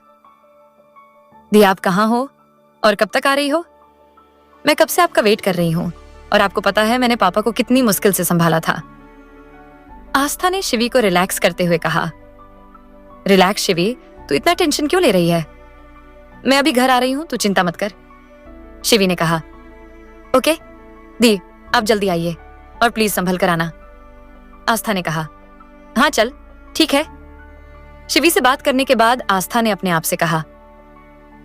दी आप कहाँ हो और कब तक आ रही हो? मैं कब से आपका वेट कर रही हूँ और आपको पता है मैंने पापा को कितनी मुश्किल से संभाला था। आस्था ने शिवी को रिलैक्स करते हुए कहा, रिलैक्स शिवी, तू इतना टेंशन क्यों ले रही है? मैं अभी घर आ रही हूँ, तू चिंता मत कर। शिवी ने कहा, ओके दी, आप जल्दी आइए और प्लीज संभल कर आना। आस्था ने कहा, हाँ चल ठीक है। शिवी से बात करने के बाद आस्था ने अपने आप से कहा,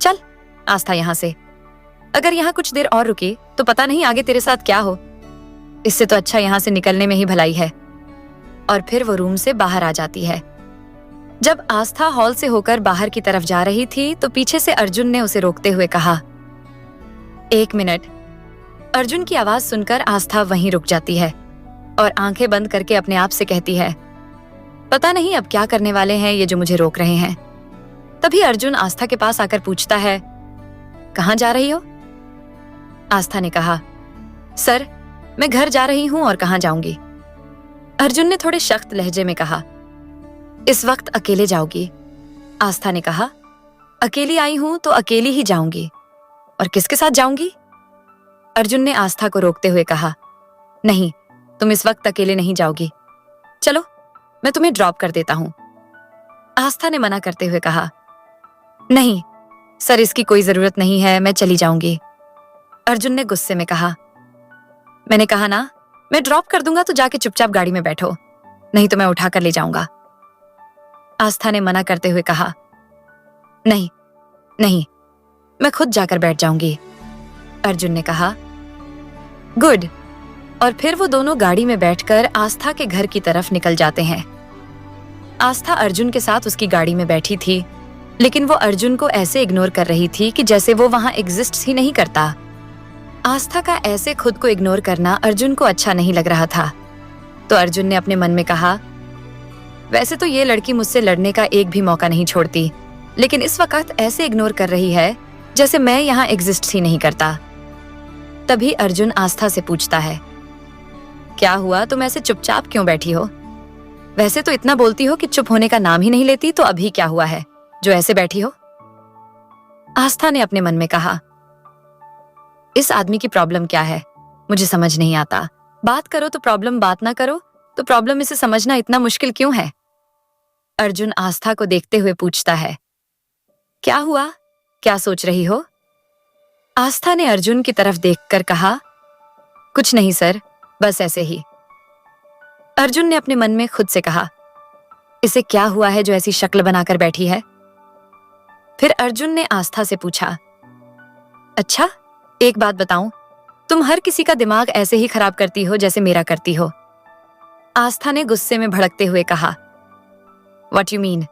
चल आस्था यहाँ से, अगर यहाँ कुछ देर और रुकी तो पता नहीं आगे तेरे साथ क्या हो। इससे तो अच्छा यहाँ से निकलने में ही भलाई है। और फिर वो रूम से बाहर आ जाती है। जब आस्था हॉल से होकर बाहर की तरफ जा रही थी तो पीछे से अर्जुन ने उसे रोकते हुए कहा, एक मिनट। अर्जुन की आवाज सुनकर आस्था वहीं रुक जाती है और आंखें बंद करके अपने आप से कहती है, पता नहीं अब क्या करने वाले हैं ये जो मुझे रोक रहे हैं। तभी अर्जुन आस्था के पास आकर पूछता है, कहाँ जा रही हो? आस्था ने कहा, सर मैं घर जा रही हूं और कहाँ जाऊंगी। अर्जुन ने थोड़े सख्त लहजे में कहा, इस वक्त अकेले जाओगी? आस्था ने कहा, अकेली आई हूं तो अकेली ही जाऊंगी। और किसके साथ जाऊंगी? अर्जुन ने आस्था को रोकते हुए कहा, नहीं, तुम इस वक्त अकेले नहीं जाओगी। चलो, मैं तुम्हें ड्रॉप कर देता हूं। आस्था ने मना करते हुए कहा, नहीं सर, इसकी कोई जरूरत नहीं है, मैं चली जाऊंगी। अर्जुन ने गुस्से में कहा, मैंने कहा ना, मैं ड्रॉप कर दूंगा तो जाके चुपचाप गाड़ी में बैठो, नहीं तो मैं उठा कर ले जाऊंगा। आस्था ने मना करते हुए कहा, नहीं नहीं, मैं खुद जाकर बैठ जाऊंगी। अर्जुन ने कहा, गुड। और फिर वो दोनों गाड़ी में बैठकर आस्था के घर की तरफ निकल जाते हैं। आस्था अर्जुन के साथ उसकी गाड़ी में बैठी थी, लेकिन वो अर्जुन को ऐसे इग्नोर कर रही थी कि जैसे वो वहां एग्जिस्ट ही नहीं करता। आस्था का ऐसे खुद को इग्नोर करना अर्जुन को अच्छा नहीं लग रहा था। तो अर्जुन ने अपने मन में कहा, वैसे तो ये लड़की मुझसे लड़ने का एक भी मौका नहीं छोड़ती, लेकिन इस वक्त ऐसे इग्नोर कर रही है जैसे मैं यहाँ एग्जिस्ट ही नहीं करता। तभी अर्जुन आस्था से पूछता है, क्या हुआ, तुम ऐसे चुपचाप क्यों बैठी हो? वैसे तो इतना बोलती हो कि चुप होने का नाम ही नहीं लेती, तो अभी क्या हुआ है जो ऐसे बैठी हो? आस्था ने अपने मन में कहा, इस आदमी की प्रॉब्लम क्या है, मुझे समझ नहीं आता। बात करो तो प्रॉब्लम, बात ना करो तो प्रॉब्लम, इसे समझना इतना मुश्किल क्यों है? अर्जुन आस्था को देखते हुए पूछता है, क्या हुआ, क्या सोच रही हो? आस्था ने अर्जुन की तरफ देखकर कहा, कुछ नहीं सर, बस ऐसे ही। अर्जुन ने अपने मन में खुद से कहा, इसे क्या हुआ है जो ऐसी शक्ल बनाकर बैठी है? फिर अर्जुन ने आस्था से पूछा, अच्छा एक बात बताऊं, तुम हर किसी का दिमाग ऐसे ही खराब करती हो जैसे मेरा करती हो। आस्था ने गुस्से में भड़कते हुए कहा, व्हाट यू मीन?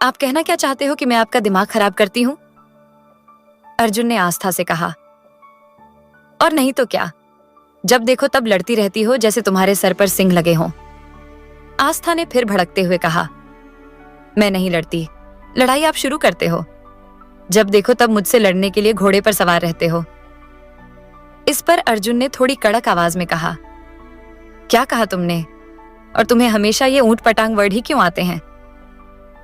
आप कहना क्या चाहते हो कि मैं आपका दिमाग खराब करती हूं? अर्जुन ने आस्था से कहा, और नहीं तो क्या, जब देखो तब लड़ती रहती हो जैसे तुम्हारे सर पर सिंग लगे हों। आस्था ने फिर भड़कते हुए कहा, मैं नहीं लड़ती, लड़ाई आप शुरू करते हो। जब देखो तब मुझसे लड़ने के लिए घोड़े पर सवार रहते हो। इस पर अर्जुन ने थोड़ी कड़क आवाज में कहा, क्या कहा तुमने? और तुम्हें हमेशा ये ऊंट पटांग वर्ड ही क्यों आते हैं?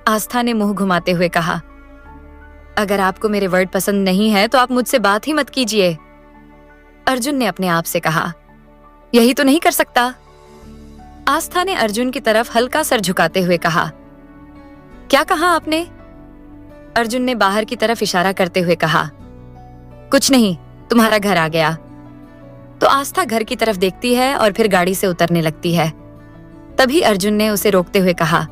आस्था ने मुंह घुमाते हुए कहा, अगर आपको मेरे वर्ड पसंद नहीं है तो आप मुझसे बात ही मत कीजिए। अर्जुन ने अपने आप से कहा, यही तो नहीं कर सकता। आस्था ने अर्जुन की तरफ हल्का सर झुकाते हुए कहा, क्या कहा आपने? अर्जुन ने बाहर की तरफ इशारा करते हुए कहा, कुछ नहीं, तुम्हारा घर आ गया। तो आस्था घर की तरफ देखती है और फिर गाड़ी से उतरने लगती है। तभी अर्जुन ने उसे रोकते हुए कहा,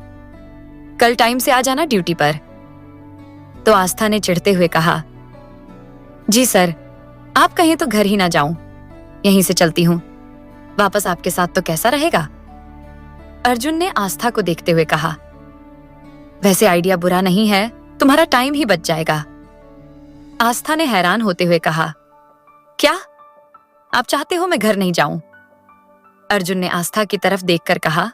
कल टाइम से आ जाना ड्यूटी पर। तो आस्था ने चिढ़ते हुए कहा, जी सर, आप कहें तो घर ही ना जाऊं, यहीं से चलती हूं, वापस आपके साथ तो कैसा रहेगा? अर्जुन ने आस्था को देखते हुए कहा, वैसे आइडिया बुरा नहीं है, तुम्हारा टाइम ही बच जाएगा। आस्था ने हैरान होते हुए कहा, क्या आप चाहते हो मैं घर नहीं जाऊं? अर्जुन ने आस्था की तरफ देखकर कहा,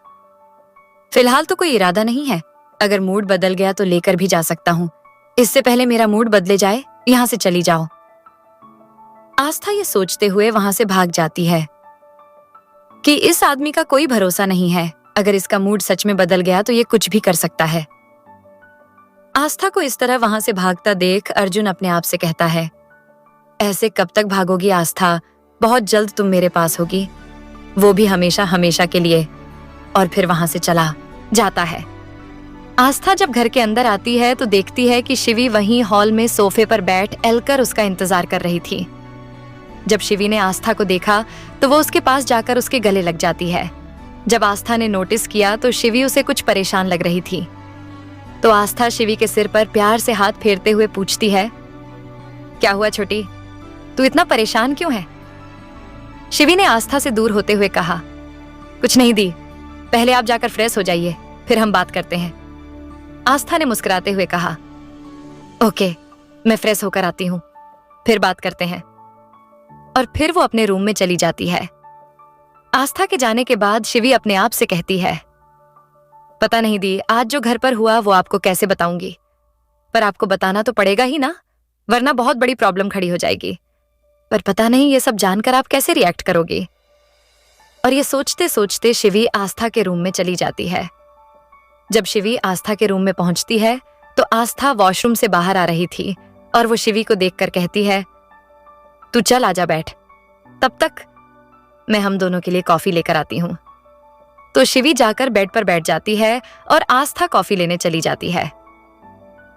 फिलहाल तो कोई इरादा नहीं है, अगर मूड बदल गया तो लेकर भी जा सकता हूं, इससे पहले मेरा मूड बदले जाए, यहां से चली जाओ। आस्था ये सोचते हुए वहां से भाग जाती है कि इस आदमी का कोई भरोसा नहीं है, अगर इसका मूड सच में बदल गया तो ये कुछ भी कर सकता है। आस्था को इस तरह वहां से भागता देख अर्जुन अपने आप से कहता है, ऐसे कब तक भागोगी आस्था, बहुत जल्द तुम मेरे पास होगी, वो भी हमेशा हमेशा के लिए। और फिर वहां से चला जाता है। आस्था जब घर के अंदर आती है तो देखती है कि शिवी वहीं हॉल में सोफे पर बैठ एलकर उसका इंतजार कर रही थी। जब शिवी ने आस्था को देखा तो वो उसके पास जाकर उसके गले लग जाती है। जब आस्था ने नोटिस किया तो शिवी उसे कुछ परेशान लग रही थी। तो आस्था शिवी के सिर पर प्यार से हाथ फेरते हुए पूछती है, क्या हुआ छोटी, तू इतना परेशान क्यों है? शिवी ने आस्था से दूर होते हुए कहा, कुछ नहीं दी, पहले आप जाकर फ्रेश हो जाइए, फिर हम बात करते हैं। आस्था ने मुस्कुराते हुए कहा, ओके, मैं फ्रेश होकर आती हूँ, फिर बात करते हैं। और फिर वो अपने रूम में चली जाती है। आस्था के जाने के बाद शिवी अपने आप से कहती है, पता नहीं दी, आज जो घर पर हुआ वो आपको कैसे बताऊंगी, पर आपको बताना तो पड़ेगा ही ना, वरना बहुत बड़ी प्रॉब्लम खड़ी हो जाएगी। पर पता नहीं ये सब जानकर आप कैसे रिएक्ट करोगे। और ये सोचते सोचते शिवी आस्था के रूम में चली जाती है। जब शिवी आस्था के रूम में पहुंचती है तो आस्था वॉशरूम से बाहर आ रही थी और वो शिवी को देखकर कहती है, तू चल आजा बैठ। तब तक मैं हम दोनों के लिए कॉफी लेकर आती हूँ। तो शिवी जाकर बेड पर बैठ जाती है और आस्था कॉफी लेने चली जाती है।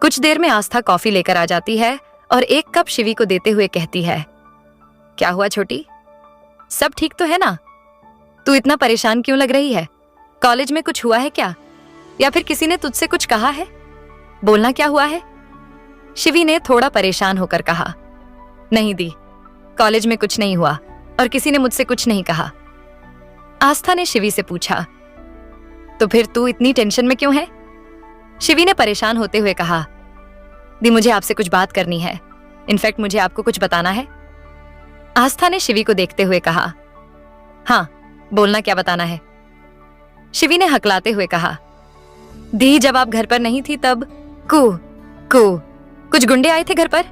कुछ देर में आस्था कॉफी लेकर आ जाती है और एक कप शिवी को देते हुए कहती है, क्या हुआ छोटी, सब ठीक तो है ना? तू इतना परेशान क्यों लग रही है? कॉलेज में कुछ हुआ है क्या, या फिर किसी ने तुझसे कुछ कहा है? बोलना क्या हुआ है? शिवी ने थोड़ा परेशान होकर कहा, नहीं दी, कॉलेज में कुछ नहीं हुआ और किसी ने मुझसे कुछ नहीं कहा। आस्था ने शिवी से पूछा, तो फिर तू इतनी टेंशन में क्यों है? शिवी ने परेशान होते हुए कहा, दी मुझे आपसे कुछ बात करनी है, इनफैक्ट मुझे आपको कुछ बताना है। आस्था ने शिवी को देखते हुए कहा, हाँ बोलना, क्या बताना है? शिवी ने हकलाते हुए कहा, दी जब आप घर पर नहीं थी तब कुछ गुंडे आए थे घर पर।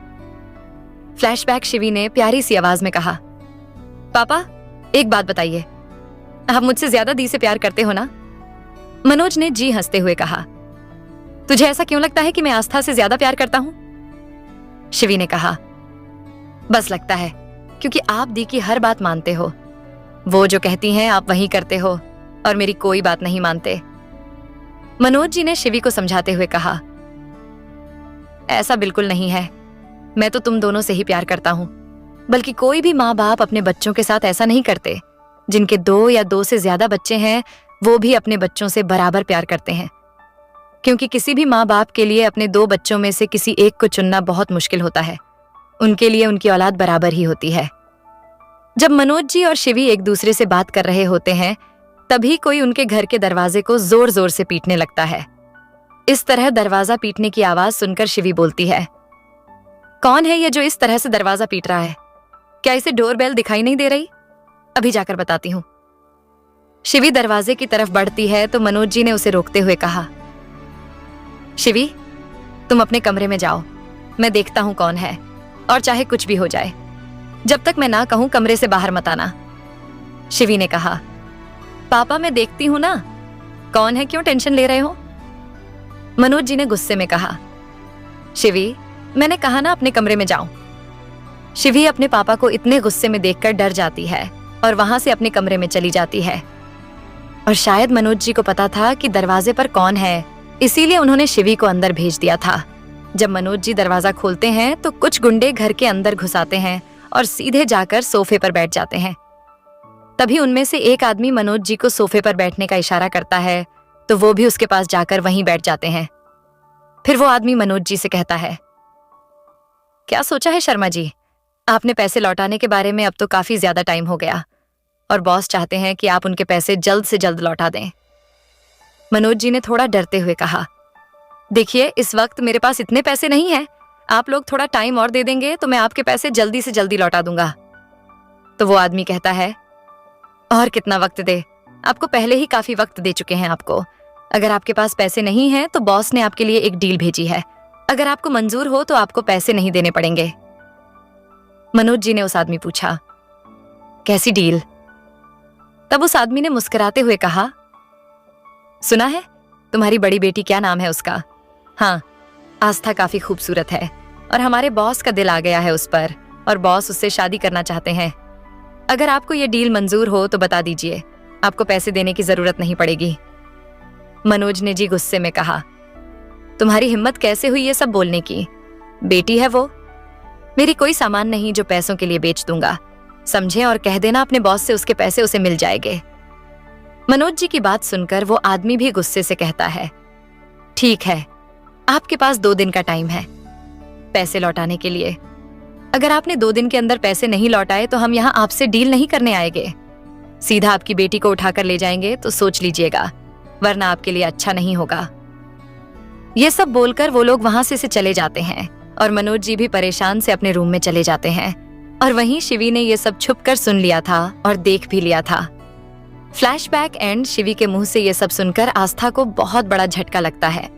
फ्लैशबैक शिवी ने प्यारी सी आवाज में कहा, पापा एक बात बताइए, आप मुझसे ज्यादा दी से प्यार करते हो ना? मनोज ने जी हंसते हुए कहा, तुझे ऐसा क्यों लगता है कि मैं आस्था से ज्यादा प्यार करता हूं? शिवी ने कहा, बस लगता है क्योंकि आप दी की हर बात मानते हो, वो जो कहती हैं आप वही करते हो और मेरी कोई बात नहीं मानते। मनोज जी ने शिवी को समझाते हुए कहा, ऐसा बिल्कुल नहीं है, मैं तो तुम दोनों से ही प्यार करता हूं, बल्कि कोई भी माँ बाप अपने बच्चों के साथ ऐसा नहीं करते। जिनके 2 या 2 से ज्यादा बच्चे हैं वो भी अपने बच्चों से बराबर प्यार करते हैं, क्योंकि किसी भी माँ बाप के लिए अपने 2 बच्चों में से किसी एक को चुनना बहुत मुश्किल होता है। उनके लिए उनकी औलाद बराबर ही होती है। जब मनोज जी और शिवी एक दूसरे से बात कर रहे होते हैं तभी कोई उनके घर के दरवाजे को जोर जोर से पीटने लगता है। इस तरह दरवाजा पीटने की आवाज सुनकर शिवी बोलती है, कौन है ये जो इस तरह से दरवाजा पीट रहा है? क्या इसे डोरबेल दिखाई नहीं दे रही? अभी जाकर बताती हूँ। शिवी दरवाजे की तरफ बढ़ती है तो मनोज जी ने उसे रोकते हुए कहा, शिवी तुम अपने कमरे में जाओ, मैं देखता हूं कौन है, और चाहे कुछ भी हो जाए, जब तक मैं ना कहूं कमरे से बाहर मत आना। शिवी ने कहा, पापा मैं देखती हूं ना, कौन है, क्यों टेंशन ले रहे हो? मनोज जी ने गुस्से में कहा, शिवी मैंने कहा ना अपने कमरे में जाओ। शिवी अपने पापा को इतने गुस्से में देखकर डर जाती है और वहां से अपने कमरे में चली जाती है। और शायद मनोज जी को पता था कि दरवाजे पर कौन है, इसीलिए उन्होंने शिवी को अंदर भेज दिया था। जब मनोज जी दरवाजा खोलते हैं तो कुछ गुंडे घर के अंदर घुसाते हैं और सीधे जाकर सोफे पर बैठ जाते हैं। तभी उनमें से एक आदमी मनोज जी को सोफे पर बैठने का इशारा करता है तो वो भी उसके पास जाकर वहीं बैठ जाते हैं। फिर वो आदमी मनोज जी से कहता है, क्या सोचा है शर्मा जी, आपने पैसे लौटाने के बारे में अब तो काफी ज्यादा टाइम हो गया और बॉस चाहते हैं कि आप उनके पैसे जल्द से जल्द लौटा दें। मनोज जी ने थोड़ा डरते हुए कहा, देखिए इस वक्त मेरे पास इतने पैसे नहीं हैं, आप लोग थोड़ा टाइम और दे देंगे तो मैं आपके पैसे जल्दी से जल्दी लौटा दूंगा। तो वो आदमी कहता है, और कितना वक्त दे, आपको पहले ही काफी वक्त दे चुके हैं आपको। अगर आपके पास पैसे नहीं हैं तो बॉस ने आपके लिए एक डील भेजी है, अगर आपको मंजूर हो तो आपको पैसे नहीं देने पड़ेंगे। मनोज जी ने उस आदमी पूछा, कैसी डील? तब उस आदमी ने मुस्कुराते हुए कहा, सुना है तुम्हारी बड़ी बेटी, क्या नाम है उसका? हाँ, आस्था काफी खूबसूरत है और हमारे बॉस का दिल आ गया है उस पर और बॉस उससे शादी करना चाहते हैं। अगर आपको ये डील मंजूर हो तो बता दीजिए, आपको पैसे देने की जरूरत नहीं पड़ेगी। मनोज ने जी गुस्से में कहा, तुम्हारी हिम्मत कैसे हुई ये सब बोलने की? बेटी है वो, मेरी कोई सामान नहीं जो पैसों के लिए बेच दूंगा, समझे? और कह देना अपने बॉस से उसके पैसे उसे मिल जाएंगे। मनोज जी की बात सुनकर वो आदमी भी गुस्से से कहता है, ठीक है, आपके पास 2 दिन का टाइम है पैसे लौटाने के लिए। अगर आपने 2 दिन के अंदर पैसे नहीं लौटाए तो हम यहाँ आपसे डील नहीं करने आएंगे, सीधा आपकी बेटी को उठाकर ले जाएंगे, तो सोच लीजिएगा, वरना आपके लिए अच्छा नहीं होगा। ये सब बोलकर वो लोग वहां से चले जाते हैं और मनोज जी भी परेशान से अपने रूम में चले जाते हैं। और वहीं शिवी ने ये सब छुपकर सुन लिया था और देख भी लिया था। फ्लैशबैक एंड, शिवी के मुंह से ये सब सुनकर आस्था को बहुत बड़ा झटका लगता है।